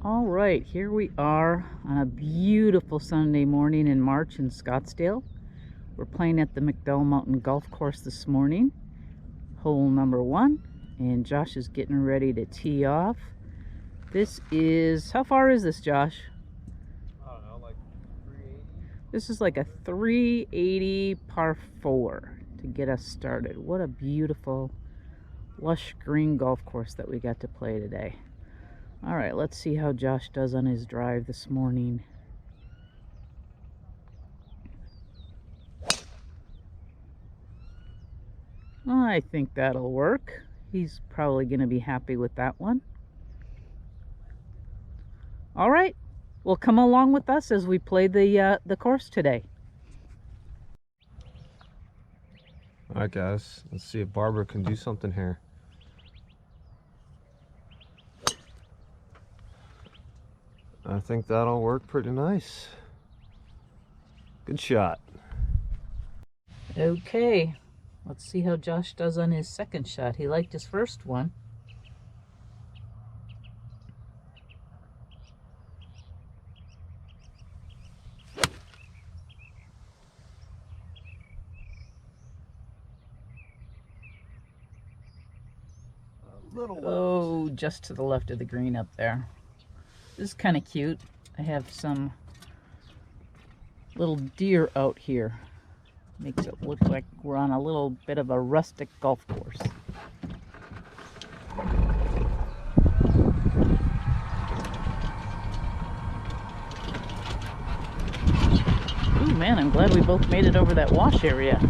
All right, here we are on a beautiful Sunday morning in March in Scottsdale. We're playing at the McDowell Mountain Golf Course this morning, hole number 1, and Josh is getting ready to tee off. This is, how far is this, Josh? I don't know, like 380? This is like a 380 par 4 to get us started. What a beautiful, lush green golf course that we got to play today. All right, let's see how Josh does on his drive this morning. I think that'll work. He's probably going to be happy with that one. All right, well, come along with us as we play the course today. All right, guys, let's see if Barbara can do something here. I think that'll work pretty nice. Good shot. Okay, let's see how Josh does on his second shot. He liked his first one. Oh, just to the left of the green up there. This is kind of cute. I have some little deer out here. Makes it look like we're on a little bit of a rustic golf course. Ooh, man, I'm glad we both made it over that wash area.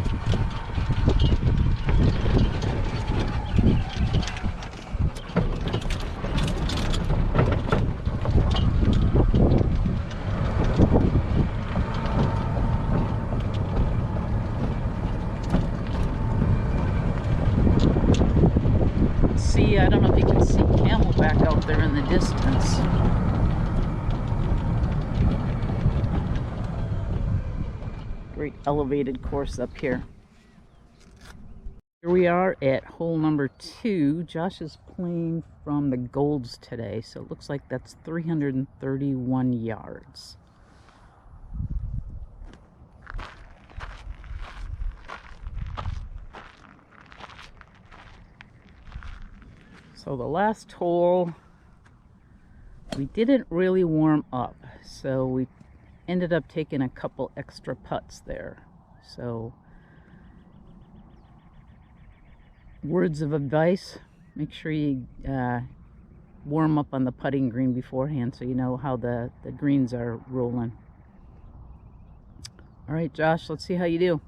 I don't know if you can see Camelback out there in the distance. Great elevated course up here. Here we are at hole number 2. Josh is playing from the Golds today, so it looks like that's 331 yards. So the last hole, we didn't really warm up, so we ended up taking a couple extra putts there. So, words of advice, make sure you warm up on the putting green beforehand so you know how the greens are rolling. All right, Josh, let's see how you do.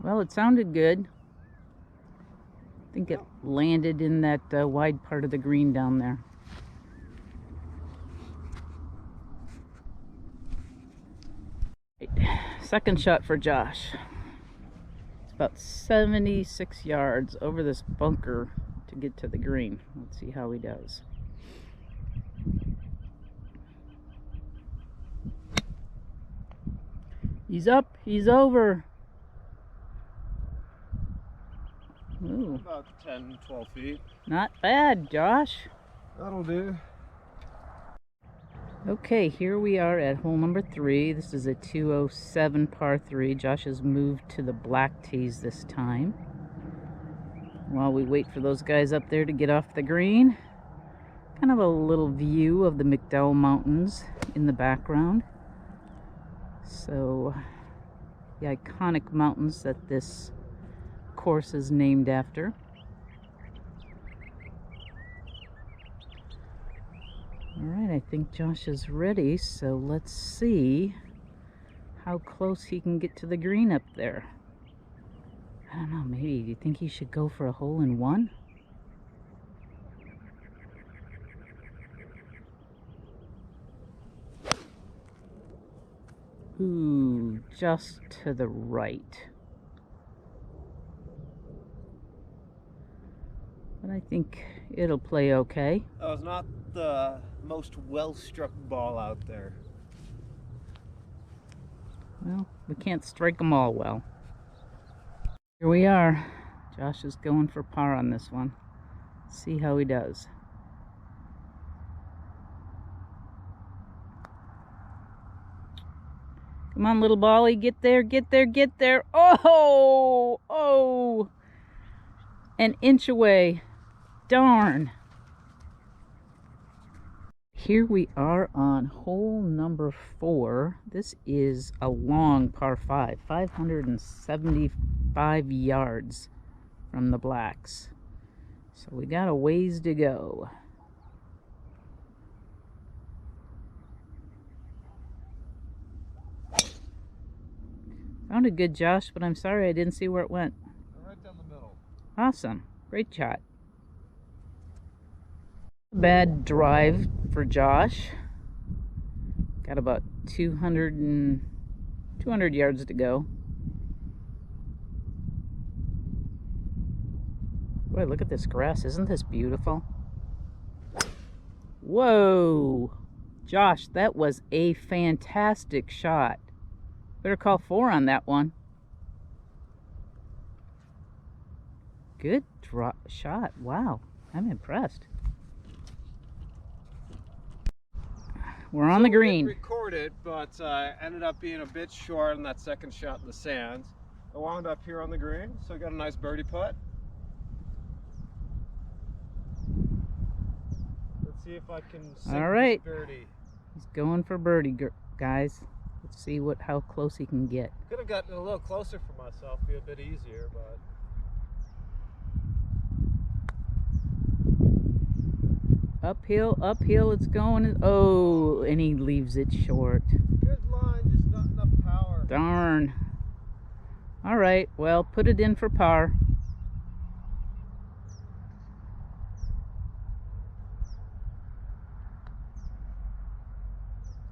Well, it sounded good. I think it landed in that wide part of the green down there. Right. Second shot for Josh. It's about 76 yards over this bunker to get to the green. Let's see how he does. He's up, he's over. Ooh. About 10, 12 feet. Not bad, Josh. That'll do. Okay, here we are at hole number 3. This is a 207 par 3. Josh has moved to the black tees this time. While we wait for those guys up there to get off the green, kind of a little view of the McDowell Mountains in the background. So, the iconic mountains that this course is named after. All right, I think Josh is ready, so let's see how close he can get to the green up there. I don't know, maybe, do you think he should go for a hole-in-one? Ooh, just to the right. But I think it'll play okay. That was not the most well-struck ball out there. Well, we can't strike them all well. Here we are. Josh is going for par on this one. See how he does. Come on, little Bolly, get there, get there, get there. Oh, oh, an inch away. Darn. Here we are on hole number 4. This is a long par 5, 575 yards from the blacks. So we got a ways to go. Sounded good, Josh, but I'm sorry I didn't see where it went. Right down the middle. Awesome. Great shot. Bad drive for Josh. Got about 200 yards to go. Boy, look at this grass. Isn't this beautiful? Whoa! Josh, that was a fantastic shot. Better call 4 on that one. Good shot. Wow, I'm impressed. We're on the green. I didn't record it, but ended up being a bit short on that second shot in the sand. I wound up here on the green, so I got a nice birdie putt. Let's see if I can sink All right. this birdie. He's going for birdie, guys. Let's see how close he can get. Could have gotten a little closer for myself, be a bit easier, but. Uphill, uphill, it's going. Oh, and he leaves it short. Good line, just not enough power. Darn. All right, well, put it in for par.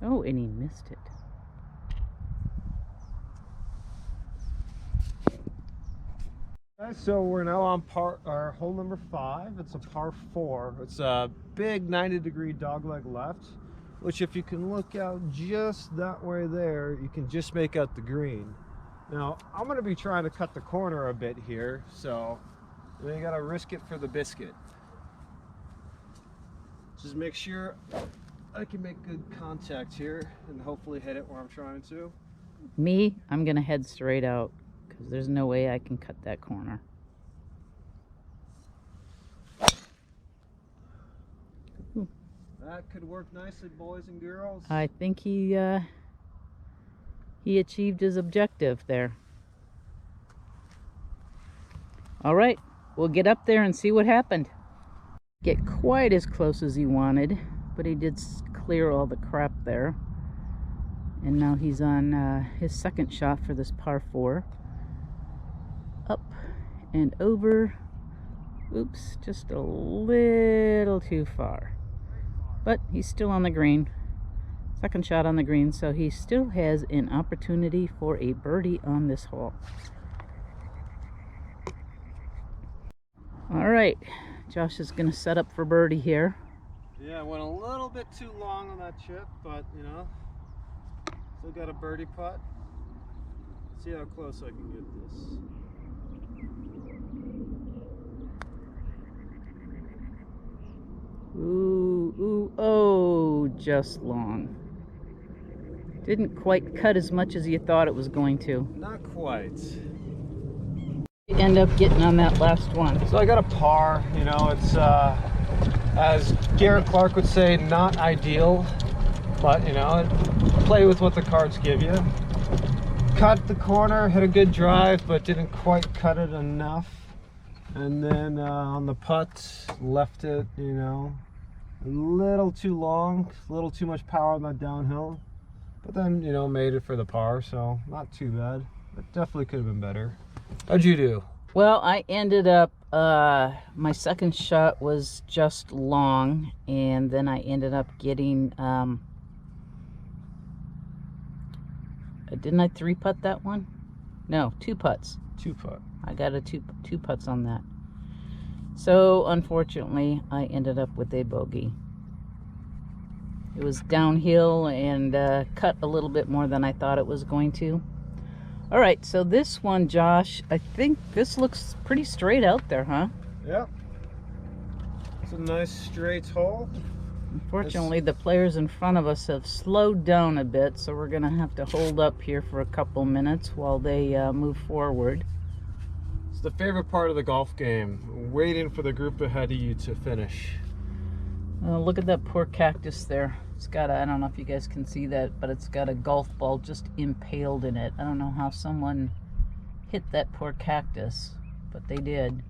Oh, and he missed it. Okay, so we're now on hole number 5. It's a par 4. It's a big 90-degree dogleg left, which if you can look out just that way there, you can just make out the green. Now, I'm going to be trying to cut the corner a bit here, so you got to risk it for the biscuit. Just make sure I can make good contact here and hopefully hit it where I'm trying to. Me, I'm going to head straight out, because there's no way I can cut that corner. Ooh. That could work nicely, boys and girls. I think he achieved his objective there. All right, we'll get up there and see what happened. Get quite as close as he wanted, but he did clear all the crap there. And now he's on his second shot for this par 4. Up and over. Oops, just a little too far. But he's still on the green. Second shot on the green, so he still has an opportunity for a birdie on this hole. All right, Josh is going to set up for birdie here. Yeah, I went a little bit too long on that chip, but you know, still got a birdie putt. See how close I can get this. Ooh, ooh, oh, just long. Didn't quite cut as much as you thought it was going to. Not quite. You end up getting on that last one. So I got a par, you know, it's, as Garrett Clark would say, not ideal, but, you know, play with what the cards give you. Cut the corner, hit a good drive, but didn't quite cut it enough. And then on the putt, left it, you know, a little too long, a little too much power on that downhill. But then, you know, made it for the par, so not too bad. But definitely could have been better. How'd you do? Well, I ended up, my second shot was just long, and then I ended up getting, didn't I 3-putt that one? No, 2 putts. 2-putt. I got a two putts on that. So unfortunately, I ended up with a bogey. It was downhill and cut a little bit more than I thought it was going to. All right, so this one, Josh, I think this looks pretty straight out there, huh? Yep. It's a nice straight hole. Unfortunately, the players in front of us have slowed down a bit, so we're going to have to hold up here for a couple minutes while they move forward. It's the favorite part of the golf game, waiting for the group ahead of you to finish. Look at that poor cactus there. It's got I don't know if you guys can see that, but it's got a golf ball just impaled in it. I don't know how someone hit that poor cactus, but they did.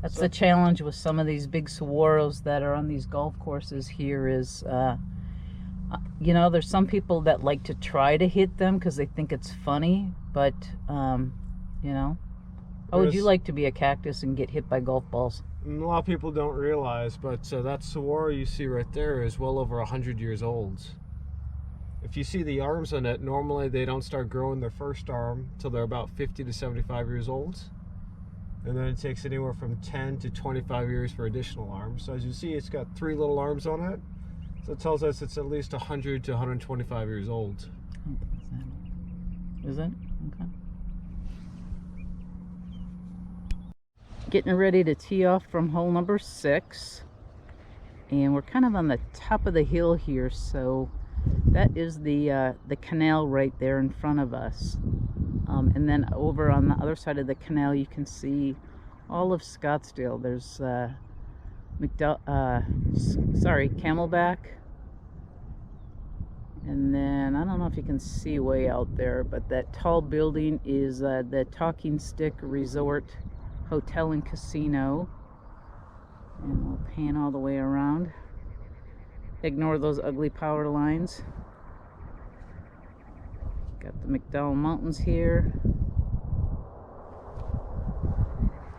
That's the challenge with some of these big saguaros that are on these golf courses here is, you know, there's some people that like to try to hit them because they think it's funny, but, you know, how would you like to be a cactus and get hit by golf balls? A lot of people don't realize, but that saguaro you see right there is well over 100 years old. If you see the arms on it, normally they don't start growing their first arm till they're about 50 to 75 years old. And then it takes anywhere from 10 to 25 years for additional arms. So as you see, it's got 3 little arms on it. So it tells us it's at least 100 to 125 years old. Is it? Okay. Getting ready to tee off from hole number 6. And we're kind of on the top of the hill here, so that is the canal right there in front of us. And then over on the other side of the canal, you can see all of Scottsdale. There's Camelback. And then, I don't know if you can see way out there, but that tall building is the Talking Stick Resort Hotel and Casino. And we'll pan all the way around. Ignore those ugly power lines. Got the McDowell Mountains here.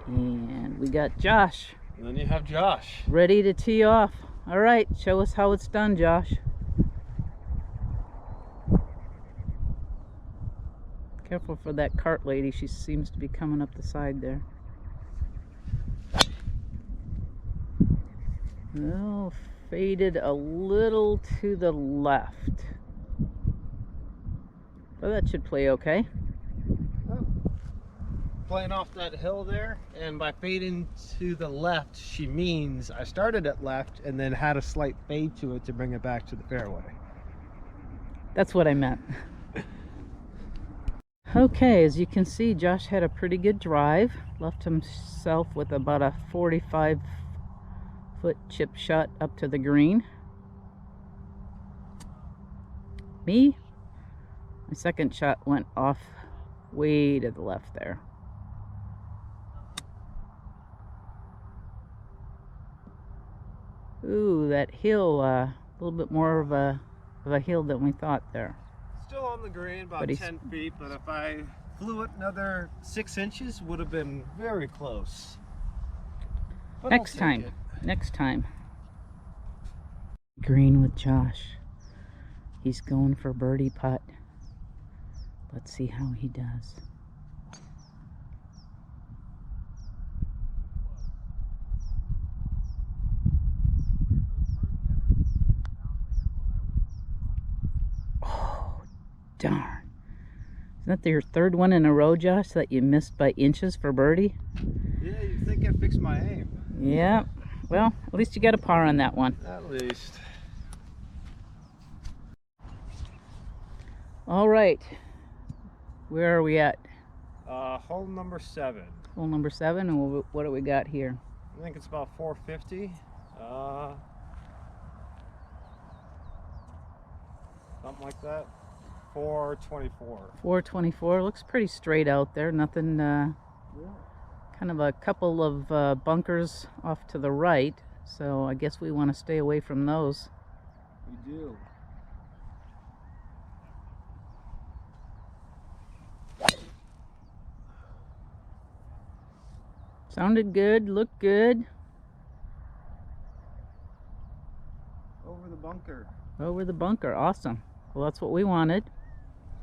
And we got Josh. And then you have Josh. Ready to tee off. All right, show us how it's done, Josh. Careful for that cart lady. She seems to be coming up the side there. Oh, faded a little to the left. Well, that should play okay. Oh. Playing off that hill there, and by fading to the left, she means I started at left and then had a slight fade to it to bring it back to the fairway. That's what I meant. Okay, as you can see, Josh had a pretty good drive. Left himself with about a 45-foot chip shot up to the green. Me? My second shot went off way to the left there. Ooh, that hill, a little bit more of a hill than we thought there. Still on the green, about 10 feet, but if I flew it another 6 inches, would have been very close. But next time. Green with Josh. He's going for birdie putt. Let's see how he does. Oh, darn. Isn't that your third one in a row, Josh, that you missed by inches for birdie? Yeah, you'd think I fixed my aim. Yeah. Well, at least you got a par on that one. At least. All right. Where are we at? Hole number 7. Hole number 7, and what do we got here? I think it's about 450. Something like that. 424. 424. Looks pretty straight out there. Nothing, kind of a couple of bunkers off to the right. So I guess we want to stay away from those. We do. Sounded good, looked good. Over the bunker. Over the bunker, awesome. Well, that's what we wanted.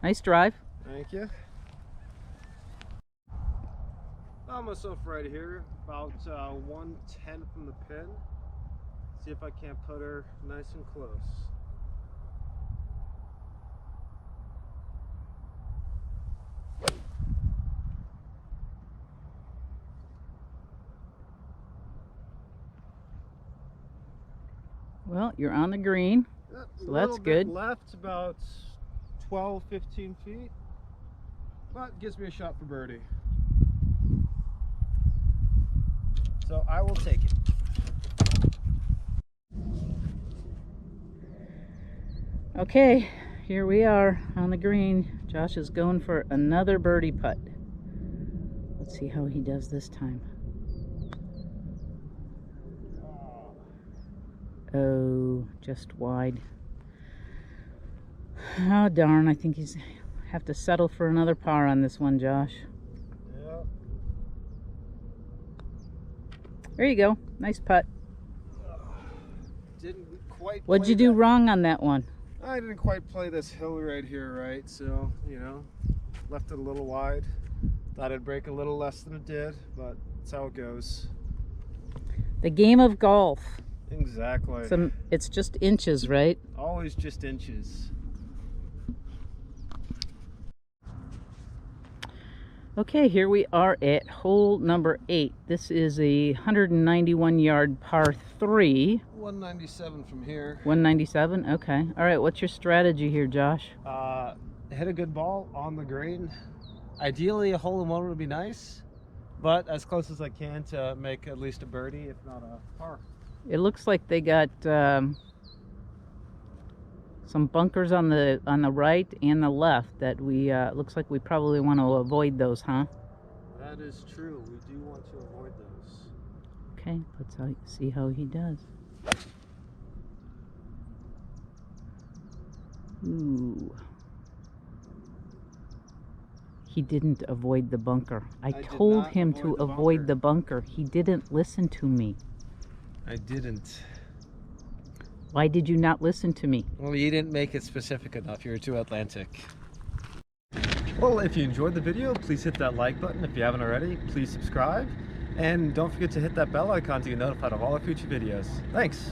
Nice drive. Thank you. Found myself right here, about 110 from the pin. See if I can't put her nice and close. Well, you're on the green, so that's good. Left, about 12, 15 feet, but gives me a shot for birdie. So I will take it. Okay, here we are on the green. Josh is going for another birdie putt. Let's see how he does this time. Oh, just wide. Oh darn, I think he's have to settle for another par on this one, Josh. Yeah. There you go. Nice putt. Didn't quite. What'd you do wrong on that one? I didn't quite play this hill right here right, so, you know, left it a little wide. Thought it'd break a little less than it did, but that's how it goes. The game of golf. Exactly. It's just inches, right? Always just inches. Okay, here we are at hole number 8. This is a 191-yard par 3. 197 from here. 197? Okay. All right, what's your strategy here, Josh? Hit a good ball on the green. Ideally, a hole-in-one would be nice, but as close as I can to make at least a birdie, if not a par. It looks like they got some bunkers on the right and the left that we looks like we probably want to avoid those, huh? That is true. We do want to avoid those. Okay, let's see how he does. Ooh. He didn't avoid the bunker. I told him to avoid the bunker. He didn't listen to me. I didn't. Why did you not listen to me? Well, you didn't make it specific enough. You were too Atlantic. Well, if you enjoyed the video, please hit that like button. If you haven't already, please subscribe. And don't forget to hit that bell icon to get notified of all our future videos. Thanks.